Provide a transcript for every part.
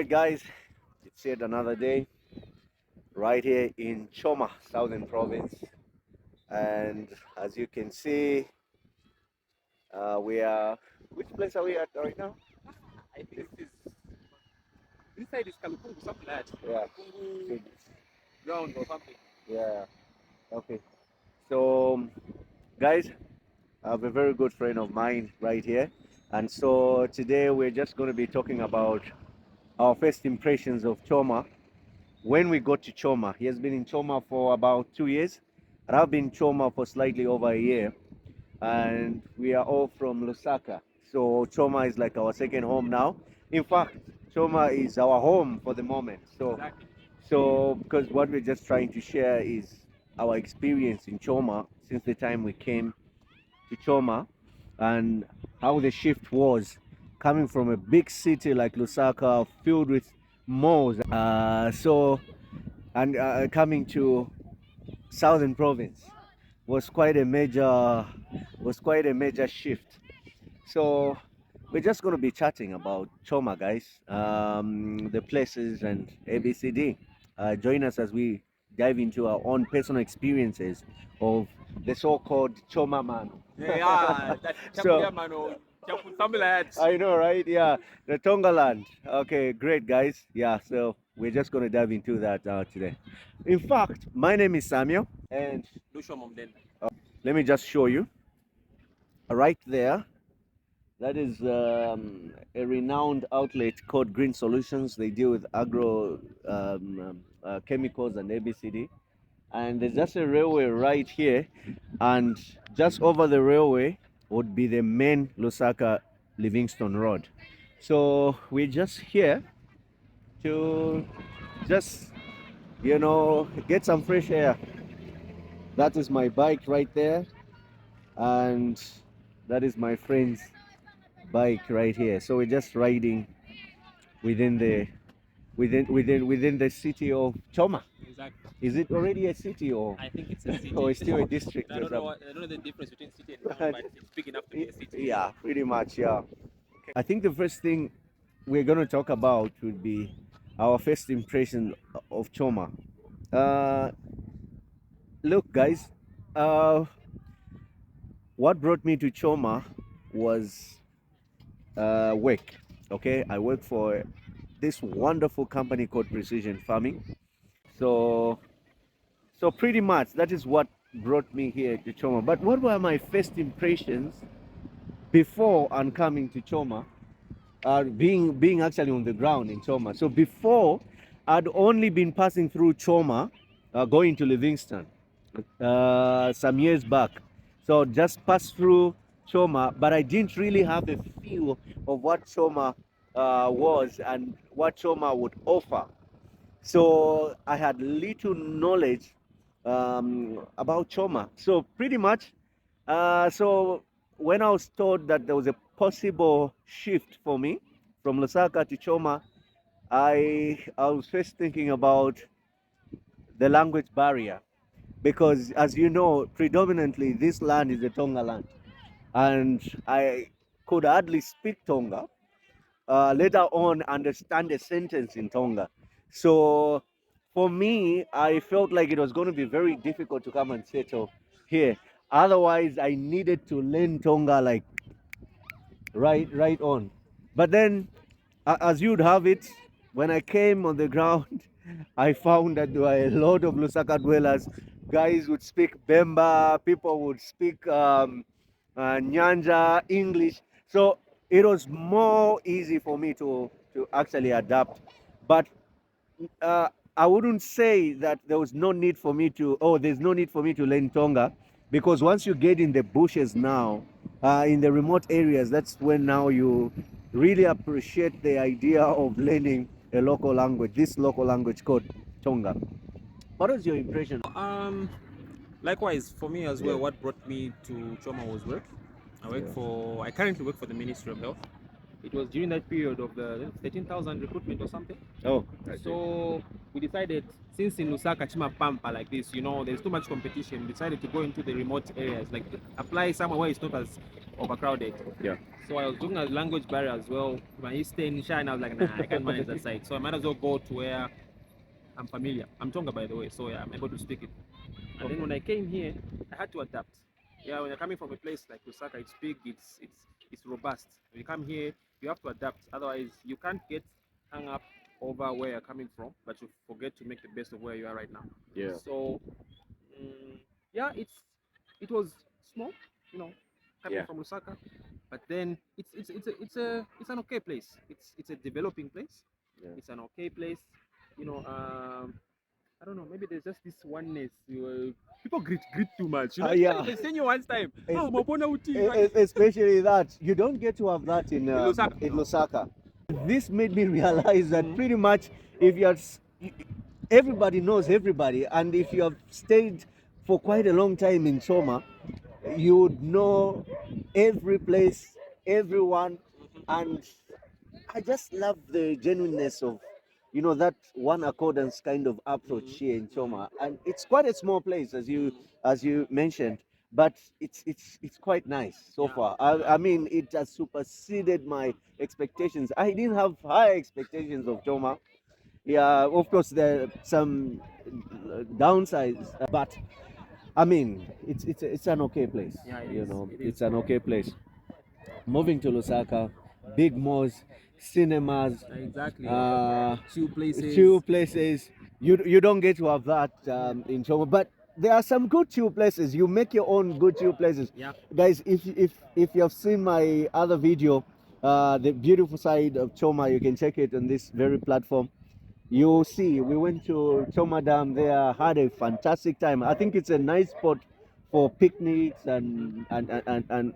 Alright guys, it's yet another day right here in Choma, Southern Province. And as you can see, we are, which place are we at right now? I think this side is Kalukungu, something like that. Yeah. Kalukungu ground or something. Yeah, okay. So guys, I have a very good friend of mine right here. And so today we're just going to be talking about our first impressions of Choma when we got to Choma. He has been in Choma for about 2 years, and I've been in Choma for slightly over a year. And we are all from Lusaka. So Choma is like our second home now. In fact, Choma is our home for the moment. Exactly. So because what we're just trying to share is our experience in Choma since the time we came to Choma and how the shift was coming from a big city like Lusaka filled with malls. Coming to Southern Province was quite a major shift. So we're just going to be chatting about Choma, guys, the places and ABCD. Join us as we dive into our own personal experiences of the so-called Choma man. Yeah, that So something like that. I know, right? Yeah, the Tonga land. Okay, great, guys. Yeah, so we're just going to dive into that today. In fact, my name is Samuel, and let me just show you right there. That is a renowned outlet called Green Solutions. They deal with agro chemicals and ABCD. And there's just a railway right here, and just over the railway would be the main Lusaka Livingston Road. So we're just here to just get some fresh air. That is my bike right there, and that is my friend's bike right here. So we're just riding within the city of Choma. Exactly. Is it already a city or I think it's a city. or it's still a district I or don't know. something? I don't know the difference between city and town, but it's big enough to be a city. Yeah, pretty much. Yeah. I think the first thing we're going to talk about would be our first impression of Choma. Uh, Look, guys, what brought me to Choma was work. Okay, I work for this wonderful company called Precision Farming. So, so pretty much that is what brought me here to Choma. But what were my first impressions before and coming to Choma? Being actually on the ground in Choma. So before, I'd only been passing through Choma, going to Livingston some years back. So just passed through Choma, but I didn't really have a feel of what Choma was and what Choma would offer. So I had little knowledge about Choma. So pretty much, so when I was told that there was a possible shift for me from Lusaka to Choma, I was first thinking about the language barrier because, as you know, predominantly this land is a Tonga land, and I could hardly speak Tonga. Later on, understand a sentence in Tonga. So for me, I felt like it was going to be very difficult to come and settle here. Otherwise, I needed to learn Tonga like right on. But then, as you'd have it, when I came on the ground, I found that there were a lot of Lusaka dwellers. Guys would speak Bemba, people would speak Nyanja, English. So it was more easy for me to actually adapt. But uh, I wouldn't say that there was no need for me to, oh, there's no need for me to learn Tonga, because once you get in the bushes now, in the remote areas, that's when now you really appreciate the idea of learning a local language, this local language called Tonga. What was your impression? Likewise, for me as well, what brought me to Choma was work. I currently work for the Ministry of Health. It was during that period of the 13,000 recruitment or something. Oh, so we decided, since in Lusaka, Chima Pampa like this, there's too much competition. We decided to go into the remote areas, like apply somewhere where it's not as overcrowded. Yeah. So I was looking at language barrier as well. When you stay in China, I was like, nah, I can't manage that side. So I might as well go to where I'm familiar. I'm Tonga, by the way, so yeah, I'm able to speak it. And then when I came here, I had to adapt. Yeah, when you're coming from a place like Lusaka, it's big, it's robust. When you come here, you have to adapt. Otherwise, you can't get hung up over where you're coming from, but you forget to make the best of where you are right now. Yeah. So, yeah, it was small, you know, coming from Lusaka, but then it's an okay place. It's a developing place. Yeah. It's an okay place, you know. I don't know. Maybe there's just this oneness. People greet too much. You know, Yeah. they send you one time. Es- Oh, Mabona Uti. Especially that you don't get to have that in Lusaka. in Lusaka. This made me realize that pretty much if you're everybody knows everybody, and if you have stayed for quite a long time in Choma, you would know every place, everyone, and I just love the genuineness of, you know, that one accordance kind of approach here in Choma, and it's quite a small place as you mentioned, but it's quite nice so far. I mean, it has superseded my expectations. I didn't have high expectations of Choma. Yeah, of course there are some downsides, but I mean, it's an okay place. Yeah, it you is. know, It it's is. an okay place. Moving to Lusaka, big malls, cinemas, Exactly. few places. places. You don't get to have that in Choma, but there are some good chill places. You make your own good chill places. Yeah. Guys, if you have seen my other video, the beautiful side of Choma, you can check it on this very platform. You see, we went to Choma Dam there, had a fantastic time. I think it's a nice spot for picnics and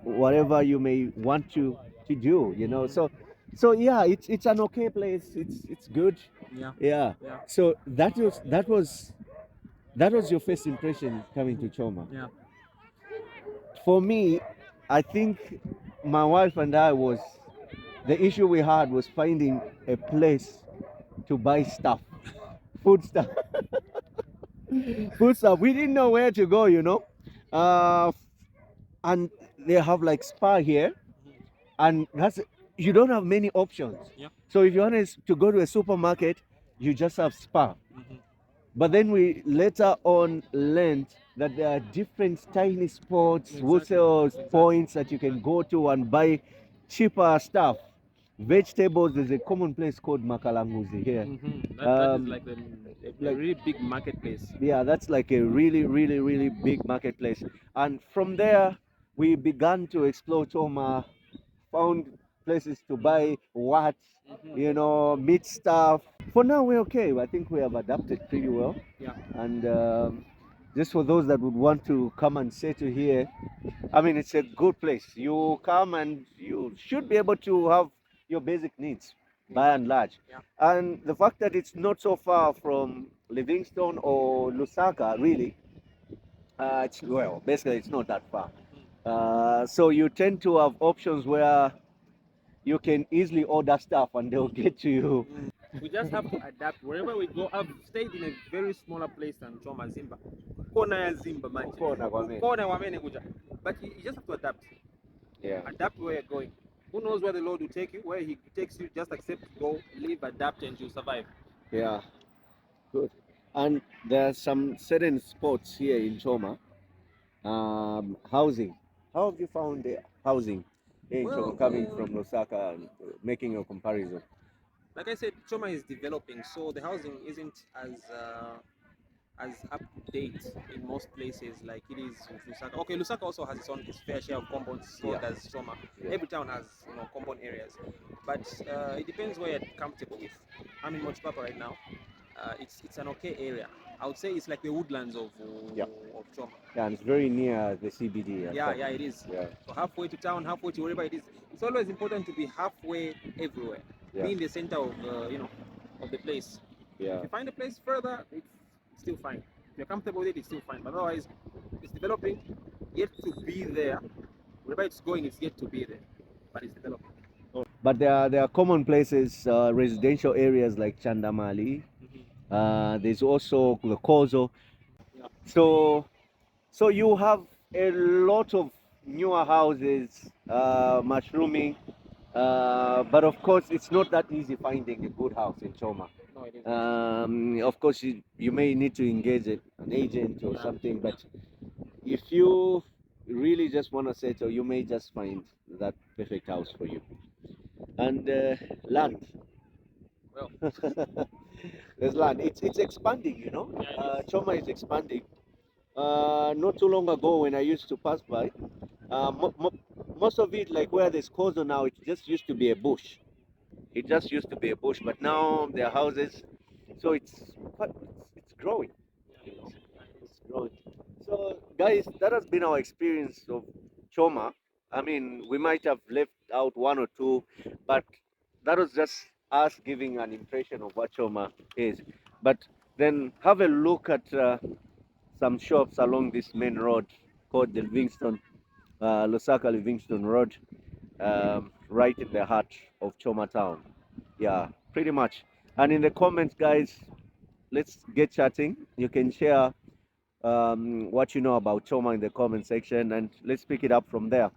whatever you may want to do, you know. So yeah, it's an okay place. It's good. Yeah. Yeah. Yeah. So that was your first impression coming to Choma. Yeah. For me, I think my wife and I was the issue we had was finding a place to buy stuff, food stuff. Food stuff. We didn't know where to go, you know. Uh, and they have like Spa here, and that's you don't have many options. Yeah. So if you want to go to a supermarket, you just have Spa. But then we later on learned that there are different tiny spots, wholesale points that you can go to and buy cheaper stuff. Vegetables, there's a common place called Makalanguzi here. That is like a really big marketplace. Yeah, that's like a really big marketplace. And from there, we began to explore Choma, found places to buy what, you know, meat stuff. For now, we're okay. I think we have adapted pretty well. Yeah. And just for those that would want to come and settle here, I mean, it's a good place. You come and you should be able to have your basic needs by and large. Yeah. And the fact that it's not so far from Livingstone or Lusaka, really, well, basically, it's not that far. So you tend to have options where you can easily order stuff and they'll get to you. We just have to adapt wherever we go. I've stayed in a very smaller place than Choma Zimba. Kona ya Zimba, man. Kona wamene kuja. But you just have to adapt. Yeah. Adapt where you're going. Who knows where the Lord will take you? Where He takes you, just accept, go, live, adapt, and you'll survive. Yeah, good. And there are some certain spots here in Choma. Housing. How have you found the housing here in Choma, coming from Lusaka and making a comparison? Like I said, Choma is developing, so the housing isn't as up to date in most places like it is with Lusaka. Okay, Lusaka also has its fair share of compounds, so does Choma. Yeah. Every town has compound areas, but it depends where you're comfortable with. I'm in Mochipapa right now. It's an okay area. I would say it's like the woodlands of Choma. Yeah, and it's very near the CBD. Yeah, it is. Yeah. So halfway to town, halfway to wherever it is. It's always important to be halfway everywhere. Yeah. Be in the center of of the place. Yeah. If you find a place further, it's still fine. If you're comfortable with it, it's still fine. But otherwise, it's developing, yet to be there. Wherever it's going, it's yet to be there. But it's developing. But there are common places, residential areas like Chandamali. There's also the Kozo. Yeah. So you have a lot of newer houses, mushrooming. But of course, it's not that easy finding a good house in Choma. No, it is. Of course, you may need to engage an agent or Yeah. something, but if you really just want to settle, you may just find that perfect house for you. And land. Well, There's land. It's expanding, you know. yeah, it is. Choma is expanding. Not too long ago, when I used to pass by, most of it, like where there's Kozo now, it just used to be a bush. It just used to be a bush, but now there are houses, so it's growing. Yeah, You it know, is. Yeah, it is. it's growing. So, guys, that has been our experience of Choma. I mean, we might have left out one or two, but that was just us giving an impression of what Choma is. But then have a look at some shops along this main road called the Livingston, Lusaka Livingston Road, right in the heart of Choma Town. Yeah, pretty much. And in the comments, guys, let's get chatting. You can share what you know about Choma in the comment section, and let's pick it up from there.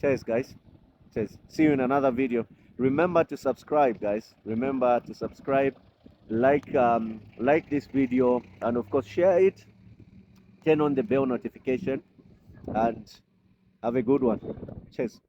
Cheers, guys. Cheers. See you in another video. Remember to subscribe, guys. Remember to subscribe, like this video, and of course share it. Turn on the bell notification, and have a good one. Cheers.